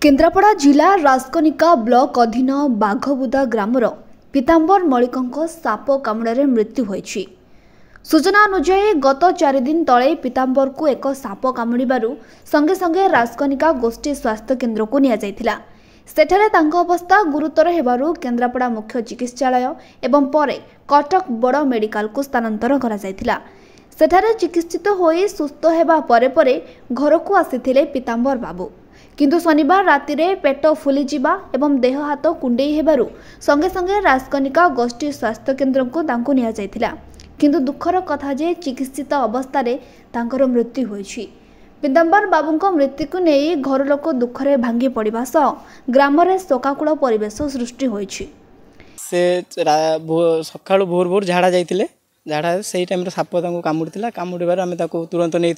केन्द्रापड़ा जिला राजकनिका ब्लॉक अधीन बाघबुदा ग्रामर पीताम्बर मल्लिकों साप कामुड़े मृत्यु होईछि। सूचना अनुसार गत 4 दिन तले पीताम्बर को एक साप कामुड़ू संगे संगे राजकनिका गोष्ठी स्वास्थ्य केन्द्र को निया जायथिला। सेठारे तांको अवस्था गुरुतर हेबारु केन्द्रापड़ा मुख्य चिकित्सालय एवं परे कटक बड़ मेडिकल को स्थानांतर करा जायथिला। सेठारे चिकित्सित होई सुस्थ हेबा परे परे घर को आसीथिले पीताम्बर बाबू, किंतु शनिवार राति रे पेट फुली जिबा एवं देह हाथ कुंडेई हेबारु संगे संगे राजकनिका गोष्ठी स्वास्थ्य केन्द्र को तांको निया जायथिला। किंतु दुखर कथा जे चिकित्सित अवस्था रे तांकर मृत्यु होईछि। पीताम्बर बाबूंको मृत्यु को नहीं घर लोक दुखरे भांगी पड़िबा सह ग्राम रे शोकाकुल परिवेश सृष्टि होईछि। से सकाळु भोर भोर झाड़ा जाइतिले, झाड़ा से टाइम साप कामुड़ीला। कामुड़ार आम तुरंत नहीं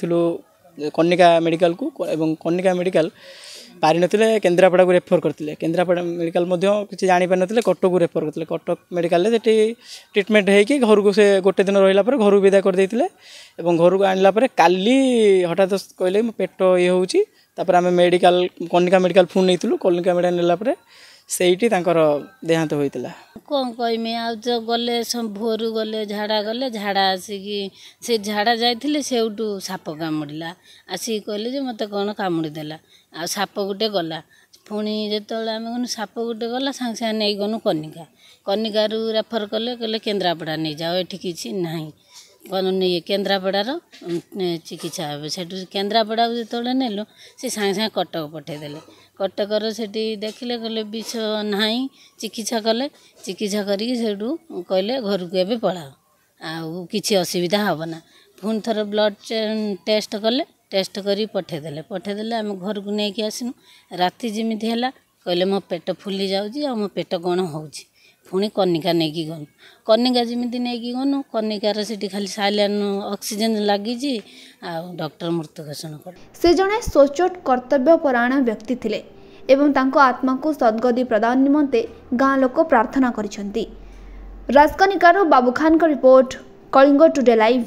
कनिका मेडिकल को एवं कनिका मेडिकल पारि नथिले केन्द्रापड़ा को रेफर करथिले। केन्द्रापड़ा मेडिकल किसी जानी पारि नथिले, कटक को रेफर करथिले। कटक मेडिकल सेठी ट्रीटमेंट होइकी घर को से गोटे दिन रहिला पर घर को विदा कर देथिले एवं घर को आनला पर काली हठात कहले पेट ये होउची। तापर आम मेडिकल कनिका मेडिकल फोन नैथिलु। कनिका मेडिकल नेला पर सेठी तांकर देहांत होइतिला। कौन कहमी आ गले भोर गले झाड़ा गले, झाड़ा आसिकी से झाड़ा जाइथिले सेउटू साप कामुड़िला। आसिक कहले जे मते कौन कामुड़ी देला। आ साप गुटे गला पुणी जेतले आम गनु साप गुटे गला सांगे सांगे नहीं गनु कनिका। कनिकारु रेफर कले कहले केन्द्रापड़ा नहीं जाओ, एठी किछि नाही कौन नहीं केन्द्रापड़ार चिकित्सा हे। सेठू केन्द्रापड़ा जेतले नेलु से सांगे सांगे कटक पठेदेले। कटकर सेठी देखिले कहले विष नाही, चिकित्सा कले। चिकित्सा करिक सेठू कहले घर को एबे पळाओ, आ किछि असुविधा हबना। पुन थर ब्लड टेस्ट कले, टेस्ट करी पठेदेले। आम घर को नहीं कि आसनु। राति जिमिति हैला कहले मो पेट फुली जाउची आ मो पेट कोन होउची। पुणी कनिका नहीं कि गनु। कनिका जिमिति नहीं कि गनु। कनिकार सेठी खाली साइलेन ऑक्सीजन लागिची आ डॉक्टर मृत्यु घोषणा कर। से जने सोचोट कर्तव्यपरायण व्यक्ति थिले एवं तांको आत्मा को सद्गति प्रदान निमंते गाँ लोक प्रार्थना करिसेंती। राजकनिकार बाबू खान का रिपोर्ट, कलिंग टुडे लाइव।